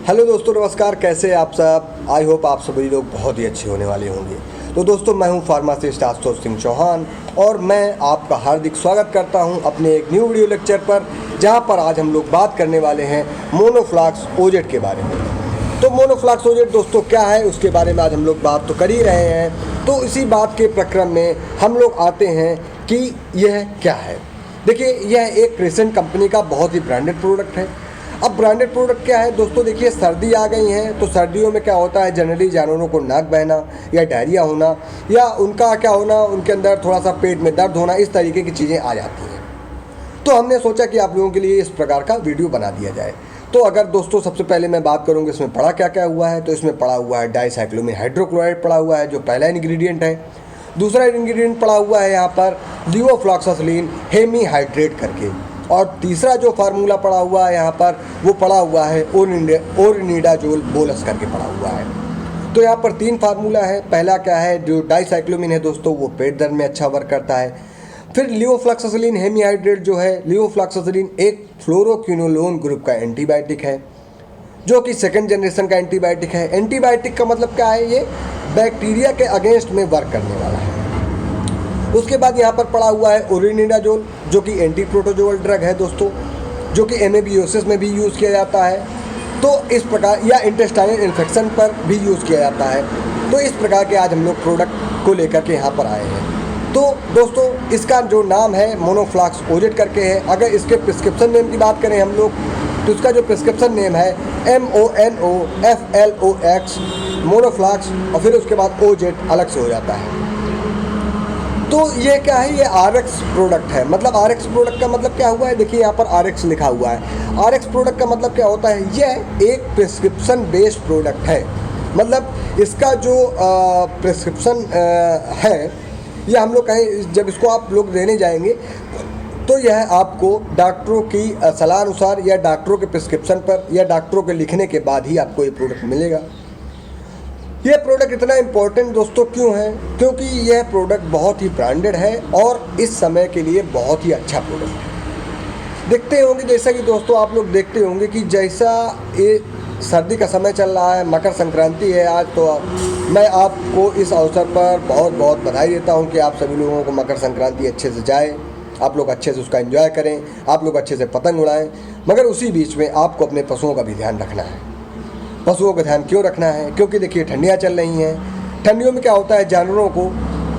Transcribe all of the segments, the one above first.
Hello दोस्तों, नमस्कार। कैसे हैं आप सब? आई होप आप सभी लोग बहुत ही अच्छे होने वाले होंगे। तो दोस्तों, मैं हूं फार्मासिस्ट आशुतोष सिंह चौहान और मैं आपका हार्दिक स्वागत करता हूं अपने एक न्यू वीडियो लेक्चर पर, जहां पर आज हम लोग बात करने वाले हैं मोनोफ्लॉक्स ओजेट के बारे में। तो मोनोफ्लॉक्स ओजेट दोस्तों क्या है, उसके बारे में आज हम लोग बात तो कर ही रहे हैं। तो इसी बात के प्रक्रम में हम लोग आते हैं कि यह क्या है। देखिए, यह एक क्रिसेंट कंपनी का बहुत ही ब्रांडेड प्रोडक्ट है। अब ब्रांडेड प्रोडक्ट क्या है दोस्तों? देखिए, सर्दी आ गई है तो सर्दियों में क्या होता है, जनरली जानवरों को नाक बहना या डायरिया होना या उनका क्या होना, उनके अंदर थोड़ा सा पेट में दर्द होना, इस तरीके की चीज़ें आ जाती हैं। तो हमने सोचा कि आप लोगों के लिए इस प्रकार का वीडियो बना दिया जाए। तो अगर दोस्तों सबसे पहले मैं बात करूँगी इसमें पड़ा क्या क्या हुआ है, तो इसमें पड़ा हुआ है डाइसाइक्लोमिन हाइड्रोक्लोराइड पड़ा हुआ है, जो पहला इंग्रेडिएंट है। दूसरा इंग्रेडिएंट पड़ा हुआ है यहाँ पर लिवोफ्लॉक्सासिलिन हेमीहाइड्रेट करके, और तीसरा जो फार्मूला पड़ा हुआ है यहाँ पर वो पड़ा हुआ है ओरिनिडाजोल बोलस करके पड़ा हुआ है। तो यहाँ पर 3 फार्मूला है। पहला क्या है, जो डाइसाइक्लोमिन है दोस्तों, वो पेट दर्द में अच्छा वर्क करता है। फिर लिवोफ्लॉक्सासिलिन हेमीहाइड्रेट जो है, लिवोफ्लॉक्सासिलिन एक फ्लोरोक्विनोलोन ग्रुप का एंटीबायोटिक है, जो कि सेकंड जनरेशन का एंटीबायोटिक है। एंटीबायोटिक का मतलब क्या है, ये बैक्टीरिया के अगेंस्ट में वर्क करने वाला है। उसके बाद यहाँ पर पड़ा हुआ है ओरिनिडाजोल, जो कि एंटी प्रोटोजोअल ड्रग है दोस्तों, जो कि एमेबियोसिस में भी यूज़ किया जाता है। तो इस प्रकार, या इंटेस्टाइनल इन्फेक्शन पर भी यूज़ किया जाता है। तो इस प्रकार के आज हम लोग प्रोडक्ट को लेकर के यहाँ पर आए हैं। तो दोस्तों, इसका जो नाम है मोनोफ्लॉक्स ओजेट करके है। अगर इसके प्रिस्क्रिप्शन नेम की बात करें हम लोग, तो इसका जो प्रिस्क्रिप्शन नेम है MONOFLOX मोनोफ्लॉक्स, और फिर उसके बाद ओजेट अलग से हो जाता है। तो ये क्या है, ये RX प्रोडक्ट है। मतलब RX प्रोडक्ट का मतलब क्या हुआ है, देखिए यहाँ पर RX लिखा हुआ है। RX प्रोडक्ट का मतलब क्या होता है, यह एक प्रिस्क्रिप्शन बेस्ड प्रोडक्ट है। मतलब इसका जो प्रिस्क्रिप्शन है, यह हम लोग कहें, जब इसको आप लोग लेने जाएंगे तो यह आपको डॉक्टरों की सलाह अनुसार या डॉक्टरों के प्रिस्क्रिप्शन पर या डॉक्टरों के लिखने के बाद ही आपको ये प्रोडक्ट मिलेगा। ये प्रोडक्ट इतना इम्पोर्टेंट दोस्तों क्यों है? क्योंकि यह प्रोडक्ट बहुत ही ब्रांडेड है और इस समय के लिए बहुत ही अच्छा प्रोडक्ट है। देखते होंगे, जैसा कि दोस्तों आप लोग देखते होंगे कि जैसा ये सर्दी का समय चल रहा है, मकर संक्रांति है आज, तो मैं आपको इस अवसर पर बहुत बहुत बधाई देता हूँ कि आप सभी लोगों को मकर संक्रांति अच्छे से जाए, आप लोग अच्छे से उसका एंजॉय करें, आप लोग अच्छे से पतंग उड़ाएं। मगर उसी बीच में आपको अपने पशुओं का भी ध्यान रखना है। पशुओं का ध्यान क्यों रखना है? क्योंकि देखिए, ठंडियाँ चल रही हैं। ठंडियों में क्या होता है, जानवरों को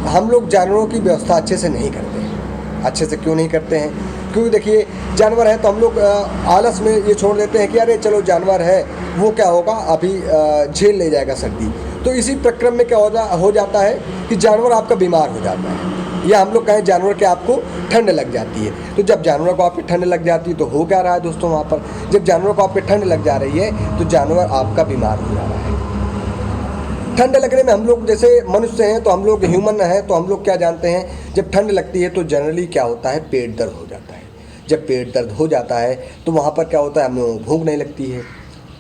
हम लोग जानवरों की व्यवस्था अच्छे से नहीं करते हैं। अच्छे से क्यों नहीं करते हैं? क्योंकि देखिए, जानवर है तो हम लोग आलस में ये छोड़ देते हैं कि अरे चलो जानवर है, वो क्या होगा, अभी झेल ले जाएगा सर्दी। तो इसी प्रक्रम में क्या हो जाता है कि जानवर आपका बीमार हो जाता है, या हम लोग कहें जानवर के आपको ठंड लग जाती है। तो जब जानवर को आपकी ठंड लग जाती है तो हो क्या रहा है दोस्तों, वहाँ पर जब जानवर को आपकी ठंड लग जा रही है तो जानवर आपका बीमार हो जा रहा है। ठंड लगने में हम लोग जैसे मनुष्य हैं, तो हम लोग ह्यूमन हैं, तो हम लोग क्या जानते हैं, जब ठंड लगती है तो जनरली क्या होता है, पेट दर्द हो जाता है। जब पेट दर्द हो जाता है तो वहाँ पर क्या होता है, हम लोगों को भूख नहीं लगती है।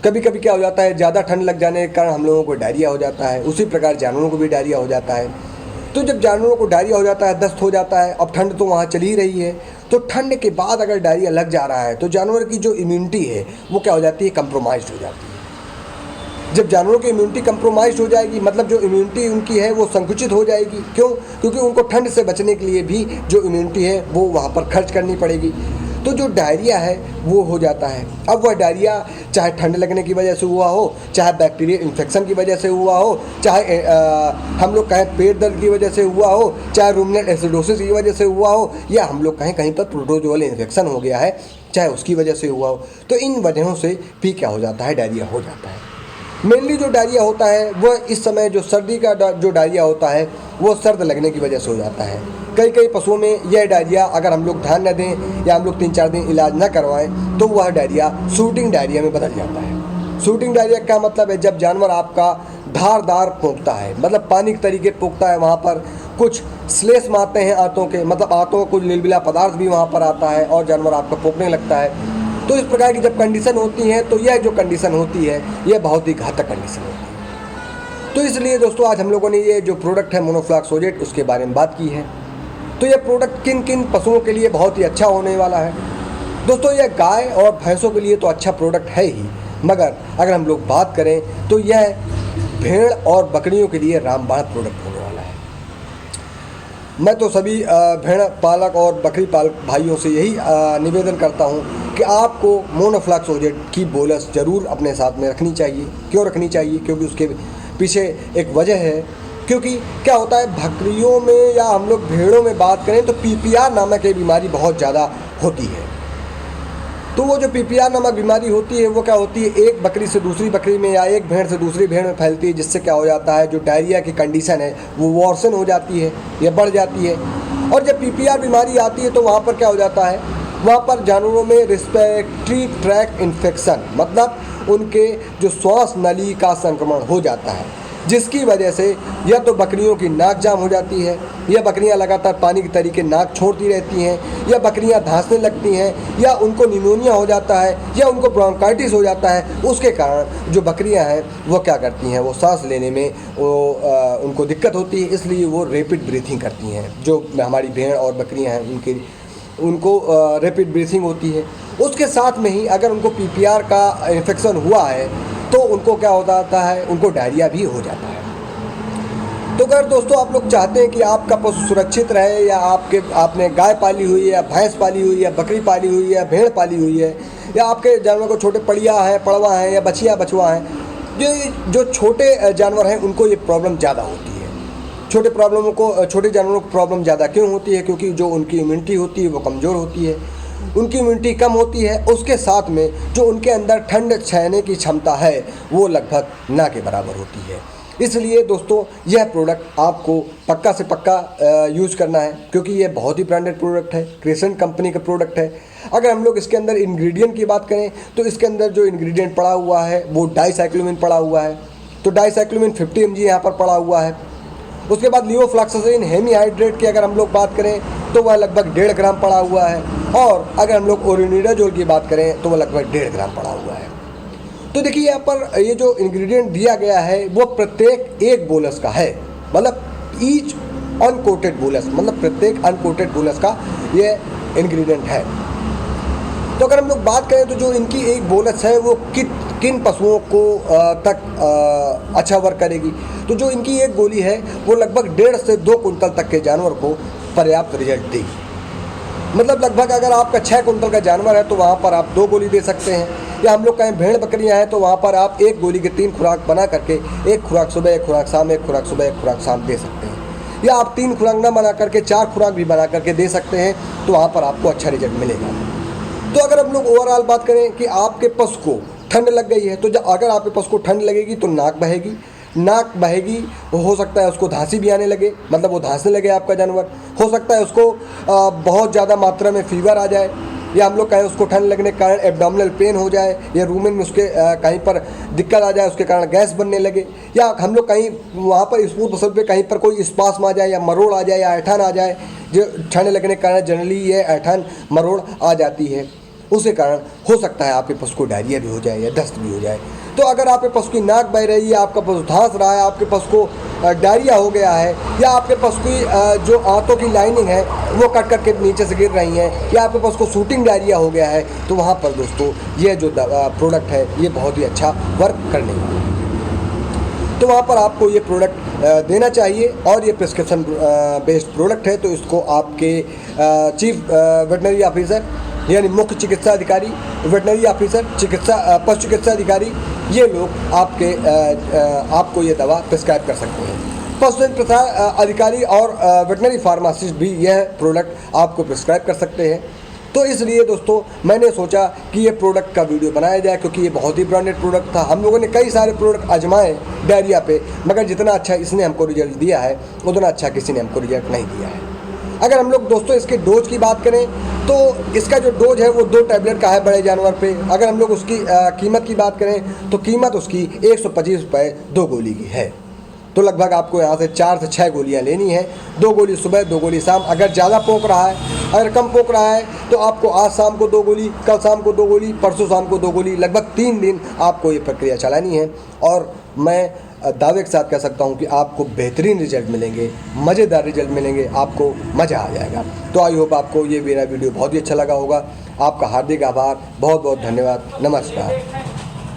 कभी कभी क्या हो जाता है, ज़्यादा ठंड लग जाने के कारण हम लोगों को डायरिया हो जाता है। उसी प्रकार जानवरों को भी डायरिया हो जाता है। तो जब जानवरों को डायरिया हो जाता है, दस्त हो जाता है, अब ठंड तो वहाँ चल ही रही है, तो ठंड के बाद अगर डायरिया लग जा रहा है तो जानवर की जो इम्यूनिटी है वो क्या हो जाती है, कंप्रोमाइज़ हो जाती है। जब जानवरों की इम्यूनिटी कंप्रोमाइज़ हो जाएगी, मतलब जो इम्यूनिटी उनकी है वो संकुचित हो जाएगी। क्यों? क्योंकि उनको ठंड से बचने के लिए भी जो इम्यूनिटी है वो वहाँ पर खर्च करनी पड़ेगी। तो जो डायरिया है वो हो जाता है। अब वह डायरिया चाहे ठंड लगने की वजह से हुआ हो, चाहे बैक्टीरियल इन्फेक्शन की वजह से हुआ हो, चाहे हम लोग कहें पेट दर्द की वजह से हुआ हो, चाहे रूमिनेंट एसिडोसिस की वजह से हुआ हो, या हम लोग कहें कहीं पर प्रोटोजोअल इन्फेक्शन हो गया है, चाहे उसकी वजह से हुआ हो, तो इन वजहों से भी क्या हो जाता है, डायरिया हो जाता है। मेनली जो डायरिया होता है वह इस समय जो सर्दी का जो डायरिया होता है वो सर्द लगने की वजह से हो जाता है। कई पशुओं में यह डायरिया अगर हम लोग ध्यान न दें या हम लोग 3-4 दिन इलाज न करवाएं तो वह डायरिया शूटिंग डायरिया में बदल जाता है। शूटिंग डायरिया का मतलब है जब जानवर आपका धारदार पोंखता है, मतलब पानी के तरीके पोंखता है, वहाँ पर कुछ स्लेस मारते हैं आंतों के, मतलब आंतों कुछ लिलबिला पदार्थ भी वहाँ पर आता है और जानवर आपका पोंखने लगता है। तो इस प्रकार की जब कंडीशन होती है तो यह जो कंडीशन होती है यह बहुत ही घातक कंडीशन होती है। तो इसलिए दोस्तों आज हम लोगों ने ये जो प्रोडक्ट है मोनोफ्लॉक्स ओजेट, उसके बारे में बात की है। तो यह प्रोडक्ट किन किन पशुओं के लिए बहुत ही अच्छा होने वाला है दोस्तों। यह गाय और भैंसों के लिए तो अच्छा प्रोडक्ट है ही, मगर अगर हम लोग बात करें तो यह भेड़ और बकरियों के लिए रामबाण प्रोडक्ट होने वाला है। मैं तो सभी भेड़ पालक और बकरी पालक भाइयों से यही निवेदन करता हूं कि आपको मोनोफ्लॉक्स ओजेट की बोलस ज़रूर अपने साथ में रखनी चाहिए। क्यों रखनी चाहिए? क्योंकि उसके पीछे एक वजह है। क्योंकि क्या होता है, बकरियों में या हम लोग भेड़ों में बात करें तो पीपीआर नामक एक बीमारी बहुत ज़्यादा होती है। तो वो जो पीपीआर नामक बीमारी होती है वो क्या होती है, एक बकरी से दूसरी बकरी में या एक भेड़ से दूसरी भेड़ में फैलती है, जिससे क्या हो जाता है, जो डायरिया की कंडीशन है वो वर्सन हो जाती है या बढ़ जाती है। और जब पीपीआर बीमारी आती है तो वहाँ पर क्या हो जाता है, वहाँ पर जानवरों में रिस्पिरेटरी ट्रैक्ट इन्फेक्शन, मतलब उनके जो श्वास नली का संक्रमण हो जाता है, जिसकी वजह से या तो बकरियों की नाक जाम हो जाती है, या बकरियां लगातार पानी के तरीके नाक छोड़ती रहती हैं, या बकरियां धांसने लगती हैं, या उनको निमोनिया हो जाता है, या उनको ब्रोंकाइटिस हो जाता है। उसके कारण जो बकरियां हैं वो क्या करती हैं, वो सांस लेने में उनको दिक्कत होती है, इसलिए वो रैपिड ब्रीथिंग करती हैं। जो हमारी भेड़ और बकरियाँ हैं उनको रैपिड ब्रीथिंग होती है। उसके साथ में ही अगर उनको पीपीआर का इन्फेक्शन हुआ है तो उनको क्या हो जाता है, उनको डायरिया भी हो जाता है। तो अगर दोस्तों आप लोग चाहते हैं कि आपका पशु सुरक्षित रहे, या आपने गाय पाली हुई है, या भैंस पाली हुई है, या बकरी पाली हुई है, या भेड़ पाली हुई है, या आपके जानवर को छोटे पड़िया हैं, पड़वा हैं, या बछिया बछुआ हैं, जो छोटे जानवर हैं उनको ये प्रॉब्लम ज़्यादा होती है। छोटे जानवरों को प्रॉब्लम ज़्यादा क्यों होती है? क्योंकि जो उनकी इम्यूनिटी होती है वो कमज़ोर होती है, उनकी इम्यूनिटी कम होती है। उसके साथ में जो उनके अंदर ठंड सहने की क्षमता है वो लगभग ना के बराबर होती है। इसलिए दोस्तों यह प्रोडक्ट आपको पक्का से पक्का यूज़ करना है, क्योंकि ये बहुत ही ब्रांडेड प्रोडक्ट है, क्रेसेंट कंपनी का प्रोडक्ट है। अगर हम लोग इसके अंदर इंग्रेडिएंट की बात करें तो इसके अंदर जो इंग्रेडिएंट पड़ा हुआ है वो डाइसाइक्लोमिन पड़ा हुआ है। तो डाइसाइक्लोमिन 50 mg यहाँ पर पड़ा हुआ है। उसके बाद लियोफ्लॉक्सासिन हेमीहाइड्रेट की अगर हम लोग बात करें तो वह लगभग 1.5 ग्राम पड़ा हुआ है। और अगर हम लोग ओरिनिडाजोल की बात करें तो वह लगभग 1.5 ग्राम पड़ा हुआ है। तो देखिए यहाँ पर ये जो इंग्रेडिएंट दिया गया है वो प्रत्येक एक बोलस का है, मतलब ईच अनकोटेड बोलस, मतलब प्रत्येक अनकोटेड बोलस का ये इंग्रेडिएंट है। तो अगर हम लोग बात करें तो जो इनकी एक बोलस है वो किन पशुओं को तक अच्छा वर्क करेगी, तो जो इनकी एक गोली है वो लगभग 1.5 से 2 कुंटल तक के जानवर को पर्याप्त रिजल्ट देगी। मतलब लगभग अगर आपका 6 कुंटल का जानवर है तो वहाँ पर आप 2 गोली दे सकते हैं, या हम लोग कहें भेड़ बकरियाँ हैं तो वहाँ पर आप 1 गोली के 3 खुराक बना करके 1 खुराक सुबह, 1 खुराक शाम, 1 खुराक सुबह, 1 खुराक शाम दे सकते हैं। या आप 3 खुराक ना बना करके 4 खुराक भी बना करके दे सकते हैं, तो वहाँ पर आपको अच्छा रिजल्ट मिलेगा। तो अगर हम लोग ओवरऑल बात करें कि आपके पशु को ठंड लग गई है, तो अगर आपके पशु को ठंड लगेगी तो नाक बहेगी, हो सकता है उसको धांसी भी आने लगे, मतलब वो धांसने लगे आपका जानवर। हो सकता है उसको बहुत ज़्यादा मात्रा में फीवर आ जाए, या हम लोग कहें उसको ठंड लगने के कारण एब्डोमिनल पेन हो जाए, या रूमेन में उसके कहीं पर दिक्कत आ जाए, उसके कारण गैस बनने लगे, या हम लोग कहीं वहाँ पर स्मूथ मसल पे कहीं पर कोई स्पास्म आ जाए, या मरोड़ आ जाए, या ऐठान आ जाए। जो ठंड लगने के कारण जनरली ये ऐठान मरोड़ आ जाती है, उसके कारण हो सकता है आपके पशु को डायरिया भी हो जाए या दस्त भी हो जाए। तो अगर आपके पशु की नाक बह रही है, आपका पशु धांस रहा है, आपके पशु को डायरिया हो गया है, या आपके पशु की जो आंतों की लाइनिंग है वो कट करके नीचे से गिर रही हैं, या आपके पशु को शूटिंग डायरिया हो गया है, तो वहाँ पर दोस्तों ये जो प्रोडक्ट है ये बहुत ही अच्छा वर्क करने वाला है। तो वहाँ पर आपको ये प्रोडक्ट देना चाहिए। और ये प्रिस्क्रिप्शन बेस्ड प्रोडक्ट है, तो इसको आपके चीफ वेटनरी ऑफिसर यानी मुख्य चिकित्सा अधिकारी, वेटनरी ऑफिसर, पशु चिकित्सा अधिकारी, ये लोग आपको ये दवा प्रिस्क्राइब कर सकते हैं। पशुधन प्रसार अधिकारी और वेटनरी फार्मासिस्ट भी यह प्रोडक्ट आपको प्रिस्क्राइब कर सकते हैं। तो इसलिए दोस्तों मैंने सोचा कि ये प्रोडक्ट का वीडियो बनाया जाए, क्योंकि ये बहुत ही ब्रांडेड प्रोडक्ट था। हम लोगों ने कई सारे प्रोडक्ट आजमाए डायरिया पे, मगर जितना अच्छा इसने हमको रिजल्ट दिया है उतना अच्छा किसी ने हमको रिजल्ट नहीं दिया है। अगर हम लोग दोस्तों इसके डोज की बात करें तो इसका जो डोज है वो 2 टैबलेट का है बड़े जानवर पे। अगर हम लोग उसकी कीमत की बात करें तो कीमत उसकी 125 रुपये 2 गोली की है। तो लगभग आपको यहाँ से 4 से 6 गोलियाँ लेनी है, 2 गोली सुबह, 2 गोली शाम। अगर ज़्यादा पोक रहा है, अगर कम पोक रहा है तो आपको आज शाम को 2 गोली, कल शाम को 2 गोली, परसों शाम को 2 गोली, लगभग 3 दिन आपको ये प्रक्रिया चलानी है। और मैं दावे के साथ कह सकता हूँ कि आपको बेहतरीन रिजल्ट मिलेंगे, मज़ेदार रिजल्ट मिलेंगे, आपको मज़ा आ जाएगा। तो आई होप आपको ये मेरा वीडियो बहुत ही अच्छा लगा होगा। आपका हार्दिक आभार, बहुत बहुत धन्यवाद, नमस्कार।